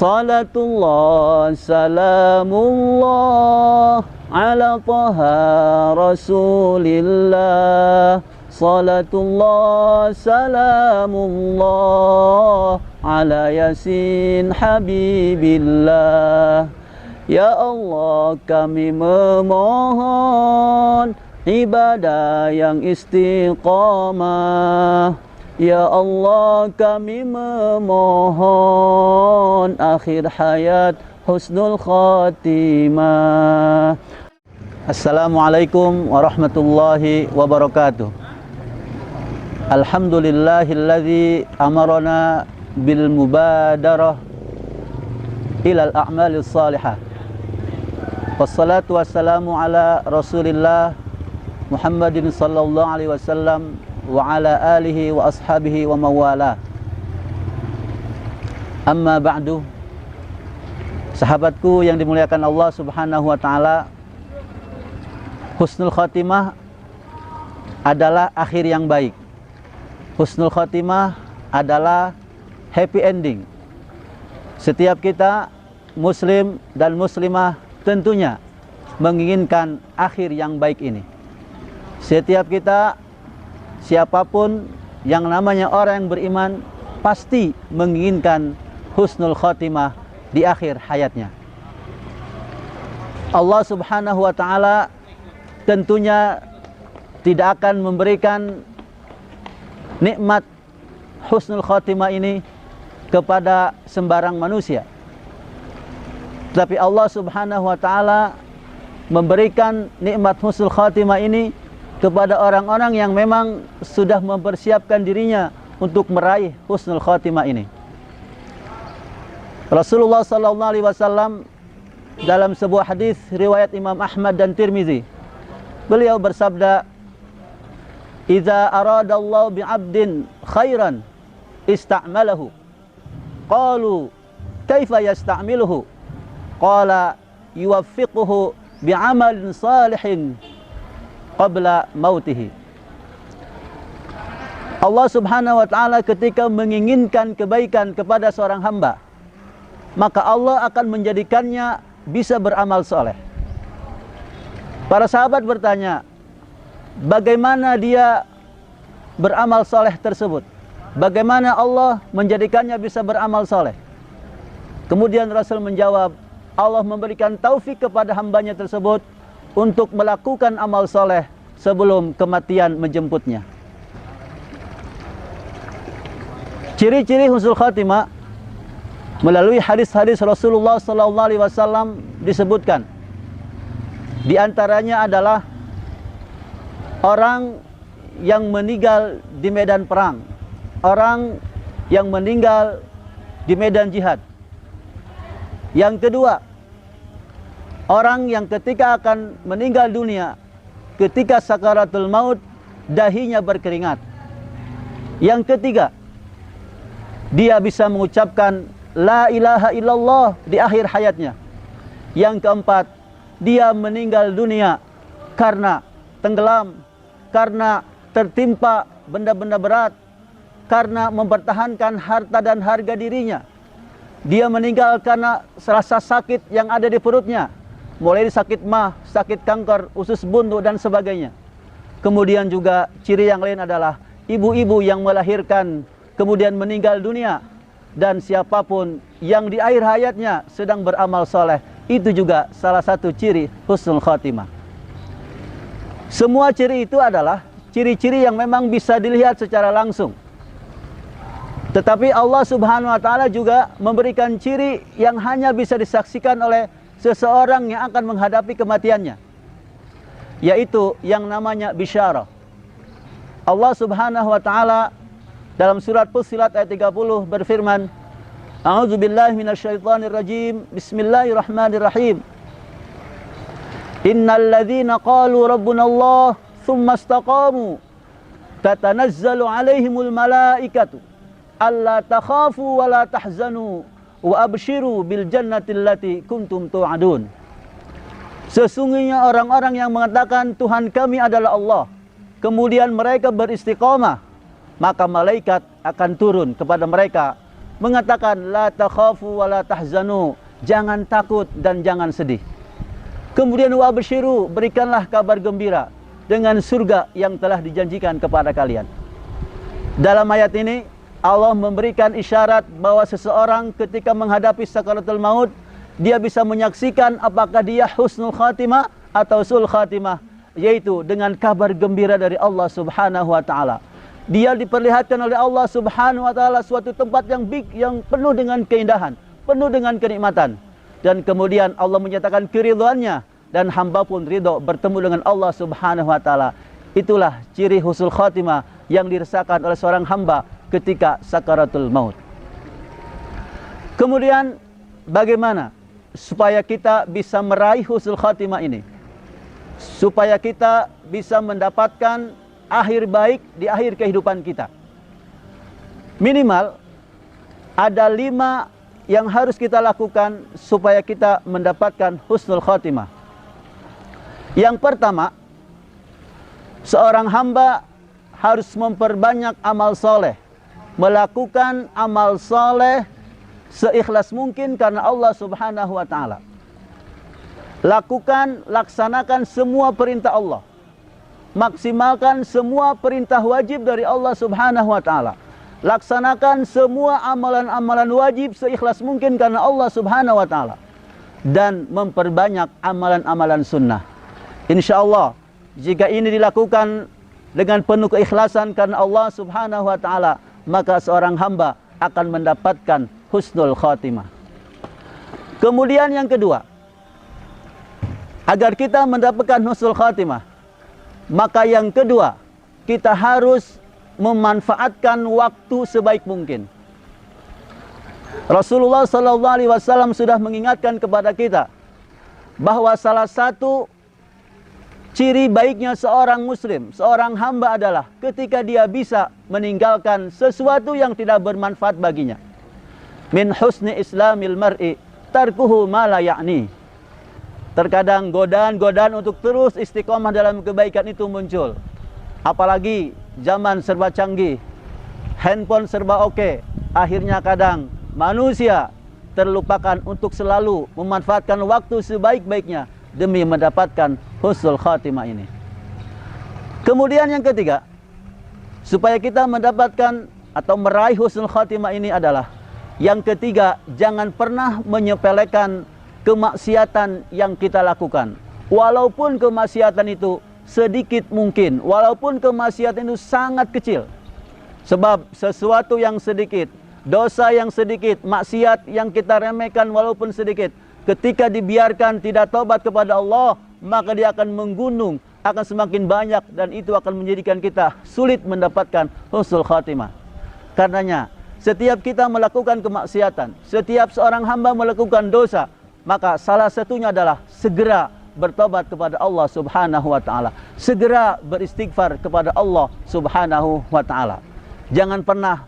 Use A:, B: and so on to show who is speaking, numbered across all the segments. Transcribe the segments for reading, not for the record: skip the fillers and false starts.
A: Salatullah salamullah ala taha rasulillah. Salatullah salamullah ala yasin habibillah. Ya Allah, kami memohon ibadah yang istiqamah. Ya Allah, kami memohon akhir hayat husnul khatimah. Assalamualaikum warahmatullahi wabarakatuh. Alhamdulillahilladzi amarana bil mubadarah ilal a'malis salihah. Wassalatu wassalamu ala Rasulillah Muhammadin sallallahu alaihi wasallam wa ala alihi wa ashabihi wa mawala. Amma ba'du. Sahabatku yang dimuliakan Allah Subhanahu wa taala, husnul khatimah adalah akhir yang baik. Husnul khatimah adalah happy ending. Setiap kita muslim dan muslimah tentunya menginginkan akhir yang baik ini. Setiap kita, siapapun yang namanya orang yang beriman, pasti menginginkan husnul khatimah di akhir hayatnya. Allah Subhanahu wa ta'ala tentunya tidak akan memberikan nikmat husnul khatimah ini kepada sembarang manusia. Tapi Allah Subhanahu wa ta'ala memberikan nikmat husnul khatimah ini kepada orang-orang yang memang sudah mempersiapkan dirinya untuk meraih husnul khatimah ini. Rasulullah sallallahu alaihi wasallam dalam sebuah hadis riwayat Imam Ahmad dan Tirmizi, beliau bersabda, "Idza aradallahu bi'abdin khairan ista'malahu." Qalu, "Kaifa yasta'miluhu?" Qala, "Yuwaffiquhu bi'amalin salihin qabla mautihi." Allah Subhanahu wa ta'ala ketika menginginkan kebaikan kepada seorang hamba, maka Allah akan menjadikannya bisa beramal soleh. Para sahabat bertanya, bagaimana dia beramal soleh tersebut? Bagaimana Allah menjadikannya bisa beramal soleh? Kemudian Rasul menjawab, Allah memberikan taufik kepada hambanya tersebut untuk melakukan amal soleh sebelum kematian menjemputnya. Ciri-ciri husnul khatimah melalui hadis-hadis Rasulullah sallallahu alaihi wasallam disebutkan. Di antaranya adalah orang yang meninggal di medan perang, orang yang meninggal di medan jihad. Yang kedua, orang yang ketika akan meninggal dunia, ketika sakaratul maut, dahinya berkeringat. Yang ketiga, dia bisa mengucapkan la ilaha illallah di akhir hayatnya. Yang keempat, dia meninggal dunia karena tenggelam, karena tertimpa benda-benda berat, karena mempertahankan harta dan harga dirinya. Dia meninggal karena rasa sakit yang ada di perutnya, mulai sakit mah, sakit kanker, usus buntu dan sebagainya. Kemudian juga ciri yang lain adalah ibu-ibu yang melahirkan kemudian meninggal dunia, dan siapapun yang di akhir hayatnya sedang beramal soleh, itu juga salah satu ciri husnul khatimah. Semua ciri itu adalah ciri-ciri yang memang bisa dilihat secara langsung. Tetapi Allah Subhanahu wa ta'ala juga memberikan ciri yang hanya bisa disaksikan oleh seseorang yang akan menghadapi kematiannya, yaitu yang namanya bisyarah. Allah Subhanahu wa ta'ala dalam surat Fussilat ayat 30 berfirman, A'udzubillahi minasyaitonir rajim. Bismillahirrahmanirrahim. Innal ladzina qalu rabbunallah tsumma istaqamu tatanazzalu 'alaihimul malaikatu alla takhafu wa la tahzanu wa abshiru bil jannati allati kuntum tu'adun. Sesungguhnya orang-orang yang mengatakan Tuhan kami adalah Allah, kemudian mereka beristiqamah, maka malaikat akan turun kepada mereka mengatakan la takhafu wa la tahzanu, jangan takut dan jangan sedih. Kemudian wabshiru, berikanlah kabar gembira dengan surga yang telah dijanjikan kepada kalian. Dalam ayat ini Allah memberikan isyarat bahwa seseorang ketika menghadapi sakaratul maut, dia bisa menyaksikan apakah dia husnul khatimah atau sul khatimah, yaitu dengan kabar gembira dari Allah Subhanahu wa taala. Dia diperlihatkan oleh Allah Subhanahu wa taala suatu tempat yang penuh dengan keindahan, penuh dengan kenikmatan. Dan kemudian Allah menyatakan keridhaannya dan hamba pun ridho bertemu dengan Allah Subhanahu wa taala. Itulah ciri husnul khatimah yang dirasakan oleh seorang hamba ketika sakaratul maut. Kemudian bagaimana supaya kita bisa meraih husnul khatimah ini? Supaya kita bisa mendapatkan akhir baik di akhir kehidupan kita. Minimal ada 5 yang harus kita lakukan supaya kita mendapatkan husnul khatimah. Yang pertama, seorang hamba harus memperbanyak amal soleh, melakukan amal soleh seikhlas mungkin karena Allah Subhanahu wa taala. Laksanakan semua perintah Allah. Maksimalkan semua perintah wajib dari Allah Subhanahu wa taala. Laksanakan semua amalan-amalan wajib seikhlas mungkin karena Allah Subhanahu wa taala. Dan memperbanyak amalan-amalan sunnah. InsyaAllah jika ini dilakukan dengan penuh keikhlasan karena Allah Subhanahu wa taala, maka seorang hamba akan mendapatkan husnul khatimah. Kemudian yang kedua, agar kita mendapatkan husnul khatimah, maka yang kedua, kita harus memanfaatkan waktu sebaik mungkin. Rasulullah SAW sudah mengingatkan kepada kita bahwa salah satu ciri baiknya seorang muslim, seorang hamba adalah ketika dia bisa meninggalkan sesuatu yang tidak bermanfaat baginya. Min husni islamil mar'i tarkuhu ma la ya'ni. Terkadang godaan-godaan untuk terus istiqomah dalam kebaikan itu muncul. Apalagi zaman serba canggih, handphone serba oke. Akhirnya kadang manusia terlupakan untuk selalu memanfaatkan waktu sebaik-baiknya demi mendapatkan husnul khatimah ini. Kemudian yang ketiga, supaya kita mendapatkan atau meraih husnul khatimah ini adalah, yang ketiga, jangan pernah menyepelekan kemaksiatan yang kita lakukan. Walaupun kemaksiatan itu sedikit mungkin, walaupun kemaksiatan itu sangat kecil. Sebab sesuatu yang sedikit, dosa yang sedikit, maksiat yang kita remehkan walaupun sedikit, ketika dibiarkan tidak tobat kepada Allah, maka dia akan menggunung, akan semakin banyak, dan itu akan menjadikan kita sulit mendapatkan husnul khatimah. Karenanya, setiap kita melakukan kemaksiatan, setiap seorang hamba melakukan dosa, maka salah satunya adalah segera bertobat kepada Allah Subhanahu wa taala, segera beristighfar kepada Allah Subhanahu wa taala. Jangan pernah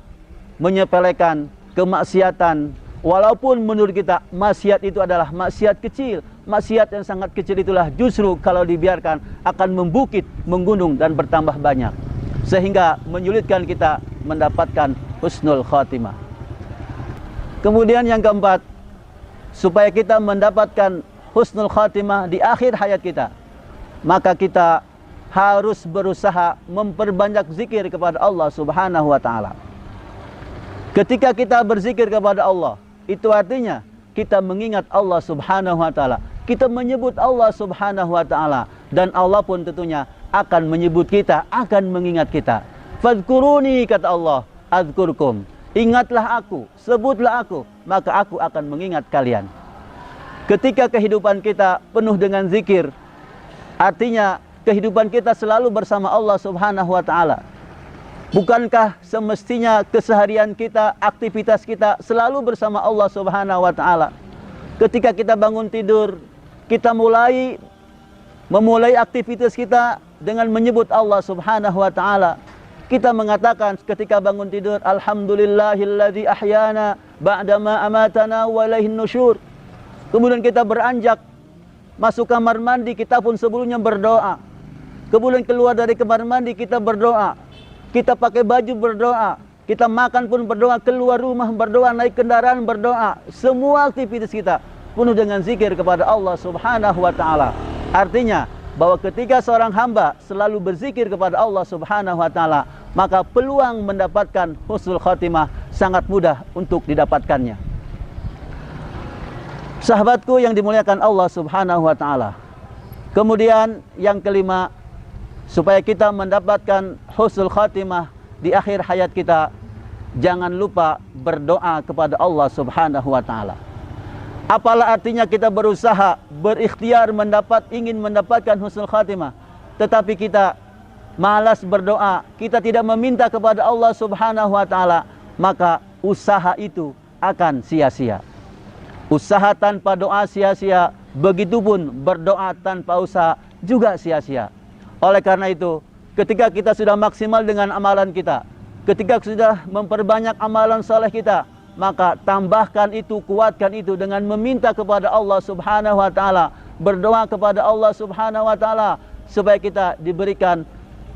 A: menyepelekan kemaksiatan. Walaupun menurut kita maksiat itu adalah maksiat kecil, maksiat yang sangat kecil itulah justru kalau dibiarkan akan membukit, menggunung dan bertambah banyak, sehingga menyulitkan kita mendapatkan husnul khatimah. Kemudian yang keempat, supaya kita mendapatkan husnul khatimah di akhir hayat kita, maka kita harus berusaha memperbanyak zikir kepada Allah Subhanahu wa taala. Ketika kita berzikir kepada Allah, itu artinya kita mengingat Allah Subhanahu wa taala. Kita menyebut Allah Subhanahu wa taala, dan Allah pun tentunya akan menyebut kita, akan mengingat kita. Fadhkuruni, kata Allah, adzkurkum. Ingatlah aku, sebutlah aku, maka aku akan mengingat kalian. Ketika kehidupan kita penuh dengan zikir, artinya kehidupan kita selalu bersama Allah Subhanahu wa taala. Bukankah semestinya keseharian kita, aktivitas kita selalu bersama Allah Subhanahu wa taala? Ketika kita bangun tidur, kita memulai aktivitas kita dengan menyebut Allah Subhanahu wa taala. Kita mengatakan ketika bangun tidur, alhamdulillahilladzi ahyana ba'dama amatana wa ilaihin nusyur. Kemudian kita beranjak masuk kamar mandi, kita pun sebelumnya berdoa. Kemudian keluar dari kamar mandi, kita berdoa. Kita pakai baju berdoa. kita makan pun berdoa, keluar rumah berdoa, naik kendaraan berdoa, semua aktivitas kita penuh dengan zikir kepada Allah Subhanahu wa taala. Artinya bahwa ketika seorang hamba selalu berzikir kepada Allah Subhanahu wa taala, maka peluang mendapatkan husnul khatimah sangat mudah untuk didapatkannya. Sahabatku yang dimuliakan Allah Subhanahu wa taala. Kemudian yang kelima, supaya kita mendapatkan husnul khatimah di akhir hayat kita, jangan lupa berdoa kepada Allah Subhanahu wa taala. Apalah artinya kita berusaha, berikhtiar ingin mendapatkan husnul khatimah, tetapi kita malas berdoa, kita tidak meminta kepada Allah Subhanahu wa taala, maka usaha itu akan sia-sia. Usaha tanpa doa sia-sia, begitupun berdoa tanpa usaha juga sia-sia. Oleh karena itu, ketika kita sudah maksimal dengan amalan kita, ketika sudah memperbanyak amalan saleh kita, maka tambahkan itu, kuatkan itu dengan meminta kepada Allah Subhanahu wa taala, berdoa kepada Allah Subhanahu wa taala supaya kita diberikan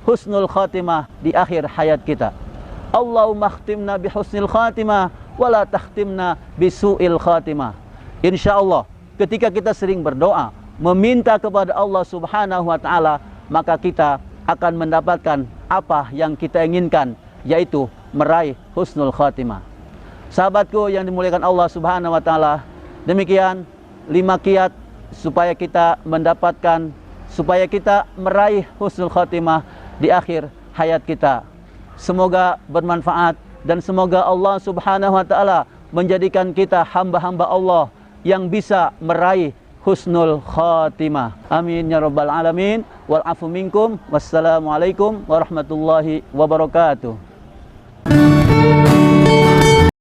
A: husnul khatimah di akhir hayat kita. Allahumma khtimna bi husnil khatimah wa la takhtimna bi su'il khatimah. Insyaallah, ketika kita sering berdoa, meminta kepada Allah Subhanahu wa taala, maka kita akan mendapatkan apa yang kita inginkan, yaitu meraih husnul khatimah. Sahabatku yang dimuliakan Allah Subhanahu wa taala, demikian 5 kiat supaya kita meraih husnul khatimah di akhir hayat kita. Semoga bermanfaat dan semoga Allah Subhanahu wa taala menjadikan kita hamba-hamba Allah yang bisa meraih husnul khatimah. Amin ya rabbal alamin. Wal afu minkum. Wassalamualaikum warahmatullahi wabarakatuh.